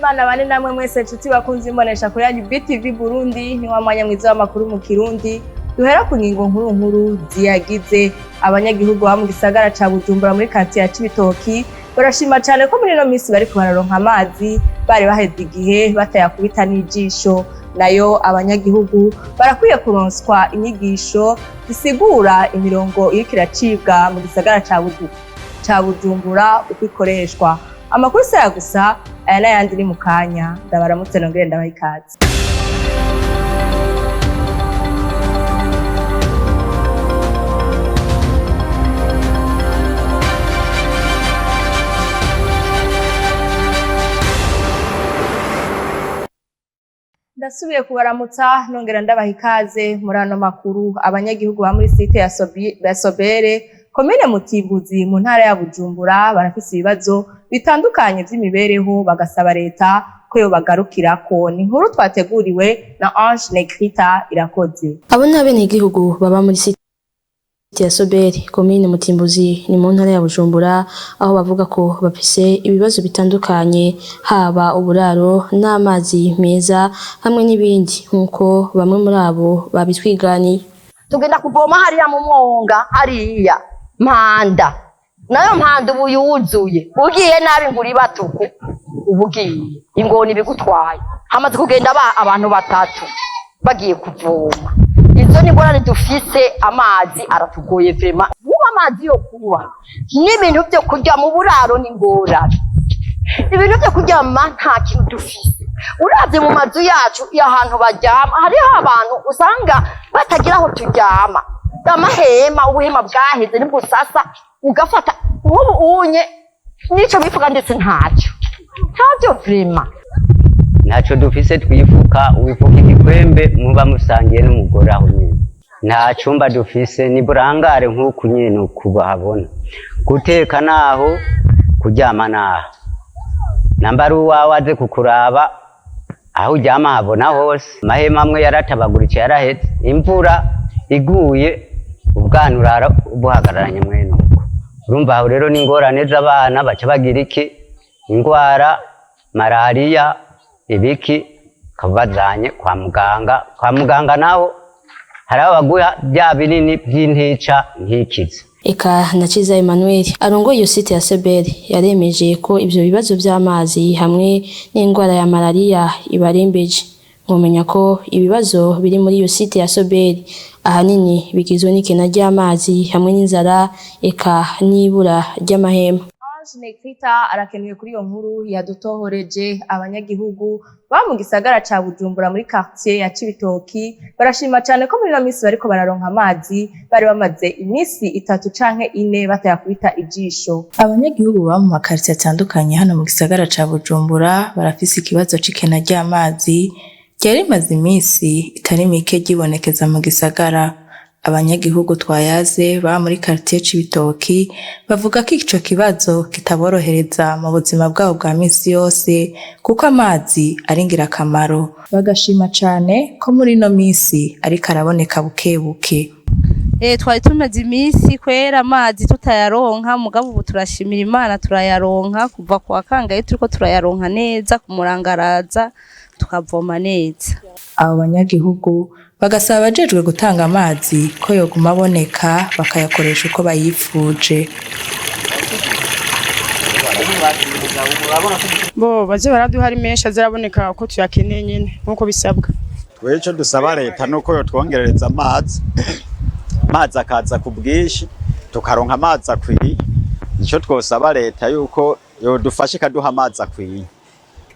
Imana bane namwe mwese nshuti bakunze imbonesha kuri yanyu BTV Burundi ni wa mwanya mwiza w'amakuru mu Kirundi duhera ku ngingo nkuru ziyagize abanyagihugu ba mu gisagara ca Bujumbura muri quartier ya Cibitoki barashima cyane ko muri no minsi bari kubaronka amazi bari baheze igihe batayakubita n'ijisho nayo abanyagihugu barakwiye kuronswa inyigisho zisigura imirongo irikiracibwa mu gisagara ca Bujumbura uko ikoreshwa amakuru saya gusa aya n'ayandi ni mu kanya ndabaramutse nongere ndabaha ikaze. Ndasubiye kubaramutsa nongera ndabaha ikaze muri ano makuru. Abanyagihugu ba muri site ya Sobere komine Mutimbuzi mu ntara ya Bujumbura barafise ibibazo bitandukanye vy'imibereho bagasaba leta ko yo bagarukirako. Ni inkuru twateguriwe na Ange Negrita Irakoze. Abo n'abenegihugu baba muri site ya Sobere komine Mutimbuzi ni mu ntara ya Bujumbura aho bavuga ko bafise ibibazo bitandukanye haba uburaro n'amazi meza hamwe n'ibindi nkuko bamwe muri abo babitwiganiye. Tugenda kuvoma hariya mu mwonga hariya mpanda nayo mpanda ubu yuzuye ugiye nabi nguri batuku ubugiye ingoni bigutwaye hamaze kugenda abantu batatu bagiye kuvoma. Izo ni ngorane dufise, amazi aratugoye vrema vuba amazi yo kuba n'ibintu byo kurya mu buraro ni ngorane, ibintu byo kuryama nta kintu dufise. Uravye mu mazu yacu y'ahantu baryama hariho abantu usanga batagira aho turyama, amahema ubuhema bwaheze nibwo sasa ugafata ubu unye nico bifuka ndetse ntacyo vrema ntaco dufise twifuka wifuka igikwembe muba musangiye n'umugore aho nyene nta cumba dufise ni burangare nk'uku nyene ukubahabona guteka naho kuryama naho nambari uwawe aze kukuraba aho uryama habona hose. Mahema amwe yaratabagurice yaraheze imvura iguye ubwanurara buhagararanye mwene uko urumva aho rero ni ingorane z'abana baca bagira iki ingwara malaria ibiki kabazanye kwa muganga naho hari abaguha bya binini by'intica ntikize. Eka Nakiza Emmanuel arongoye iyo site ya Sobere yaremeje ko ivyo bibazo by'amazi hamwe n'indwara ya malaria ibarembeje. Nkomenya ko ibibazo biri muri iyo site ya Sobere ahanini bigizwe n'ikena ry'amazi hamwe n'inzara eka n'ibura ry'amahema. Negrita arakenuye kuri iyo nkuru yadutohoreje. Abanyagihugu ba mu gisagara ca Bujumbura muri quartier ya Cibitoki barashima cyane ko muri no minsi bariko bararonka amazi bari bamaze imisi 3 canke 4 batayakubita ijisho. Abanyagihugu ba mu makartie atandukanye hano mu gisagara ca Bujumbura barafise ikibazo c'ikena ry'amazi ryari maze imisi itari mike gibonekeza mu gisagara. Abanyagihugu twayaze ba muri quartier Cibitoki bavuga ko ico kibazo kitaborohereza mu buzima bwabo bwa misi yose kuko amazi ari ngirakamaro. Bagashima cane ko muri no misi ariko araboneka bukebuke. Twari tumaze imisi kwera amazi tutayaronka mugabo ubu turashimira Imana turayaronka kuva kwa kangaye turiko turayaronka neza kumurangaraza tukavoma neza. Abo banyagihugu bagasaba abajejwe gutanga amazi ko yoguma aboneka bakayakoresha uko bayifuje. Baje baraduha ari menshi azaraboneka uko tuyakeneye nyene nkuko bisabwa. Tweco dusaba leta nuko yotwongerereza amazi akaza ku bwinshi tukaronka amazi akwiye. Ico twosaba leta yuko yodufasha ikaduha amazi akwiye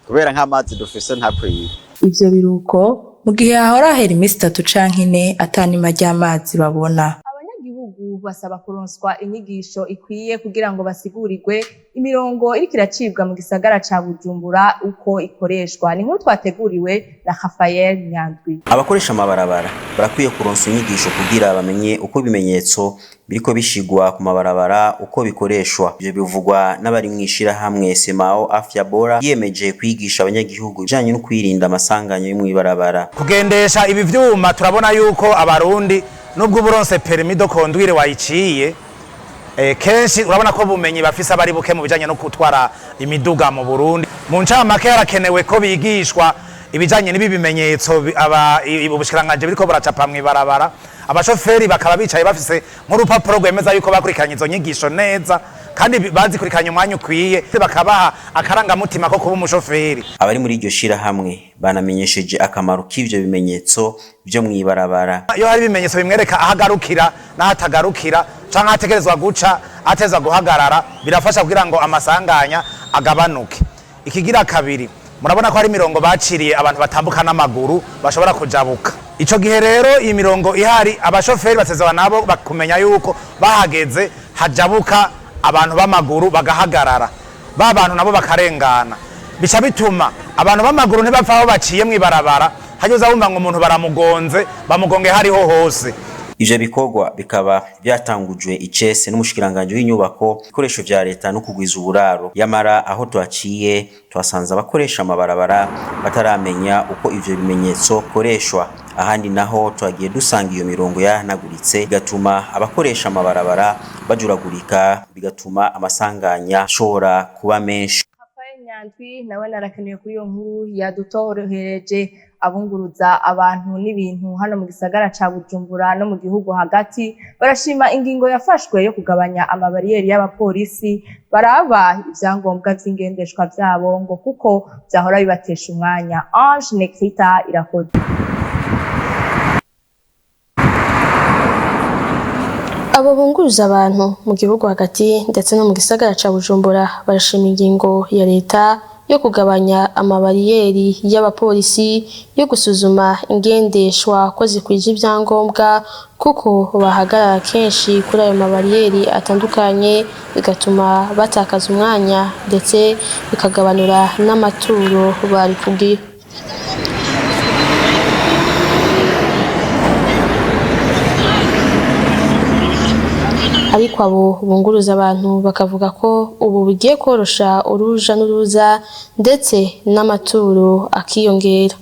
kubera nk'amazi dufise ntakwiye. Ivyo biruko mu gihe hahora hera imisi 3 canke 4 atanima ry'amazi babona. Abanyagihugu basaba kuronswa inyigisho ikwiye kugira ngo basigurirwe imirongo irikiracibwa mu gisagara ca Bujumbura uko ikoreshwa. Ni nkuru twateguriwe na Raphael Nyandwi. Abakoresha amabarabara barakwiye kuronswa inyigisho kugira bamenye uko ibimenyetso biriko bishigwa ku mabarabara uko bikoreshwa. Ivyo bivugwa n'abari mwishira hamwe Semao Afya Bora yiyemeje kwigisha abanyagihugu bijanye no kwirinda amasanganya yo mwibarabara. Kugendesha ibi vyuma turabona yuko abarundi nubwo buronse permis de conduire wayiciye kenshi urabona ko bumenyi bafise abari buke mu bijanye no gutwara imiduga mu Burundi. mu ncamake harakenewe ko bigishwa ibijanye n'ibi bimenyetso ubushikiranganje biriko buracapa mw'ibarabara, abashoferi bakaba bicaye bafise nk'urupapuro rwemeza yuko bakurikiranye izo nyigisho neza kandi bazikurikiranye umwanya ukwiye, bakabaha akarangamutima ko kuba umushoferi. Abari muri iryo shirahamwe banamenyesheje akamaro k'ivyo bimenyetso byo mw'ibarabara. Iyo hari ibimenyetso bimwereka ahagarukira n'ahatagarukira canke ategerezwa guca, ateza guhagarara, birafasha kugira ngo amasanganya agabanuke. Ikigira kabiri, murabona ko hari imirongo baciriye abantu batambuka n'amaguru bashobora kujabuka. Ico gihe rero iyi mirongo ihari, abashoferi batezwa nabo bakumenya yuko bahageze hajabuka abantu b'amaguru bagahagarara, ba bantu nabo bakarengana. Bica bituma abantu b'amaguru ntibapfa aho baciye mw'ibarabara, hageze abumva ngo umuntu baramugonze, bamugonge hariho hose. Ivyo bikorwa bikaba byatangujwe icese n'umushikiranganje w'inyubako, ikoresho vya leta no kugwiza uburaro. Yamara aho twaciye twasanze abakoresha amabarabara bataramenya uko ivyo bimenyetso koreshwa. Ahandi naho twagiye dusanga iyo mirongo yahanaguritse, bigatuma abakoresha amabarabara bajuragurika, bigatuma amasanganya ashobora kuba menshi. Nyandwi nawe narakeneye kuri iyo nkuru yadutorohereje abunguruza abantu n'ibintu hano mu gisagara ca Bujumbura no mu gihugu hagati. Barashima ingingo yafashwe yo kugabanya amabariyeri y'abapolisi baraba ivyangombwa vy'ingendeshwa vyabo ngo kuko vyahora bibatesha umwanya. Ange Nekrita irakoze. Abo bunguruza abantu mu gihugu hagati ndetse no mu gisagara ca Bujumbura barashima ingingo ya leta yo kugabanya amabariyeri y'abapolisi yo gusuzuma ingendeshwa ko zikwije ivyangombwa, kuko bahagarara kenshi kuri ayo mabariyeri atandukanye, bigatuma batakaza umwanya ndetse bikagabanura n'amaturo bari kugira. Ariko abo bunguruza abantu bakavuga ko ubu bugiye korosha uruja n'uruza ndetse n'amaturo akiyongera.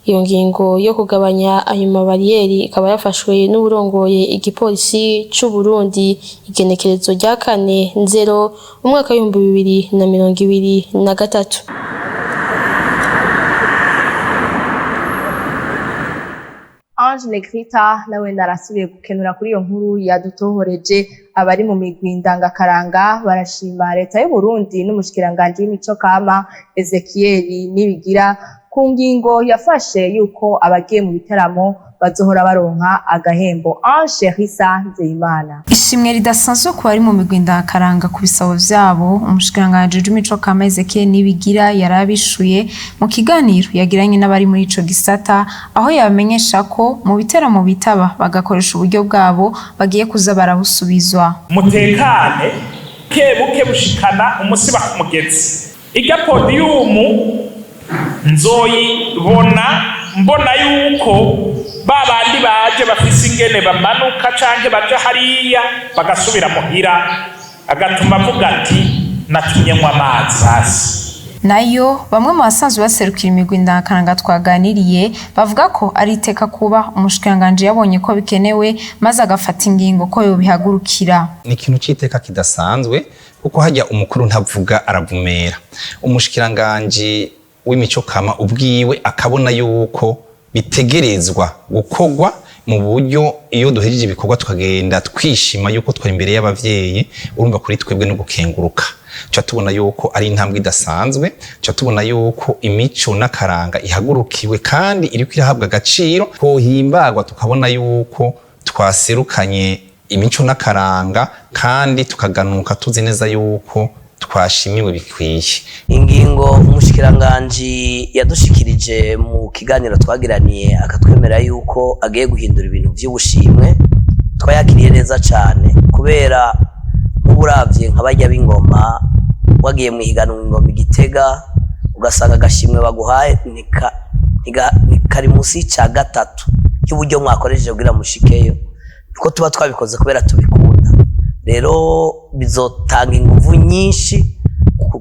Iyo ngingo yo kugabanya ayo mabariyeri ikaba yafashwe n'uburongoye igipolisi c'u Burundi igenekerezo rya 4/0 umwaka wa 2023. Ange Nekrita nawe narasubiye gukenura kuri iyo nkuru yadutohoreje. Abari mu migwi ndangakaranga barashima leta y'u Burundi n'umushikiranganje w'imico kama Ezekiel Nibigira ku ngingo yafashe yuko abagiye mu biteramo bazohora baronka agahembo. Ange Risa Nzeyimana. Ishimwe ridasanzwe ku bari mu migwi ndangakaranga ku bisabo vyabo, umushikiranganje w'imico kama Ezekiel Nibigira yarabishuye mu kiganiro yagiranye n'abari muri ico gisata, aho yabamenyesha ko mu biteramo bitaba bagakoresha uburyo bwabo bagiye kuza barabusubizwa. Mutekane kebuke bushikana umusiba ku mugezi. Iga podiumu nzoyibona mbona yuko babandi baje bafise ingene bamanuka canke baje hariya bagasubira muhira, agatuma avuga ati natumye nywa amazi hasi. Nayo bamwe mu basanzwe baserukira imigwi ndangakaranga twaganiriye bavuga ko ari iteka kuba umushikiranganje yabonye ko bikenewe maze agafata ingingo ko yobihagurukira. Ni ikintu c'iteka kidasanzwe kuko hajya umukuru ntavuga aravumera. Umushikiranganje w'imico kama ubwiwe akabona yuko bitegerezwa gukorwa mu buryo iyo duhejeje ibikorwa tukagenda twishima yuko twari imbere y'abavyeyi, urumva kuri twebwe no gukenguruka. Cyo tubona yuko ari intambwe idasanzwe, cyo tubona yuko imico n'akaranga ihagurukiwe kandi iriko irahabwa agaciro, ko himbagwa tukabona yuko twaserukanye imico n'akaranga kandi tukaganuka tuzi neza yuko twashimiwe bikwiye. Ingingo umushikiranganje yadushikirije mu kiganiro twagiraniye akatwemera yuko agiye guhindura ibintu by'ubushimwe, twayakiriye neza cyane kubera nk'uburavye nk'abajya b'ingoma wagiye mu higanwa ingoma Igitega ugasanga agashimwe baguhaye kari munsi ca 3 y'uburyo mwakoresheje kugira mushikeyo, niko tuba twabikoze kubera tubikunda. Rero bizotanga inguvu nyinshi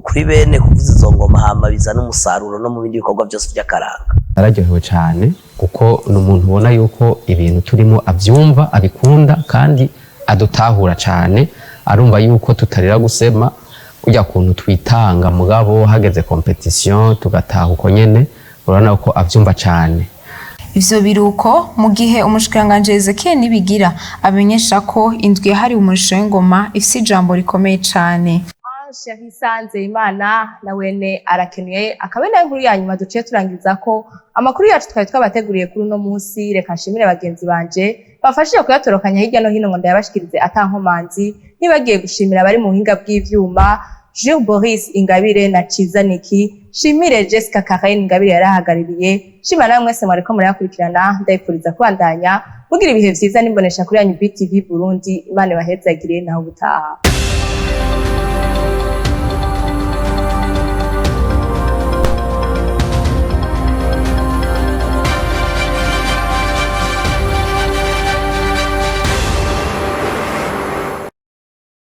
kuri bene kuvuza izo ngoma hama bizana umusaruro no mu bindi bikorwa byose by'akaranga. Nararyohewe cyane kuko n'umuntu ubona yuko ibintu turimo abyumva abikunda kandi adutahura cyane, arumva yuko tutarira gusema ujya kuntu twitanga mugabo hageze competition tugataha uko nyene urabona ko avyumva cane. Ivyo biruko mu gihe umushikiranganje Ezekiel Nibigira amenyesha ko indwi yahariwe umurisho w'ingoma ifise ijambo rikomeye cane. Hisanze Imana na wene arakenuye akabe nayo nkuru ya nyuma duciye turangiza ko amakuru yacu twari twabateguriye kuri uno munsi. Reka nshimire bagenzi banje bafashije kuyatorokanya hirya no hino ngo ndayabashikirize atankomanzi. Nibagiye gushimira abari mu buhinga bw'ivyuma Jules Boris Ingabire na Cizaniki, shimire Jessica Karen Ingabire yarahagaririye, shima nawe mwese mwariko murayakurikirana. Ndayifuriza kubandanya mugira ibihe vyiza n'imbonesha kuri yanyu BTV Burundi. Imana ibahezagire naho ubutaha.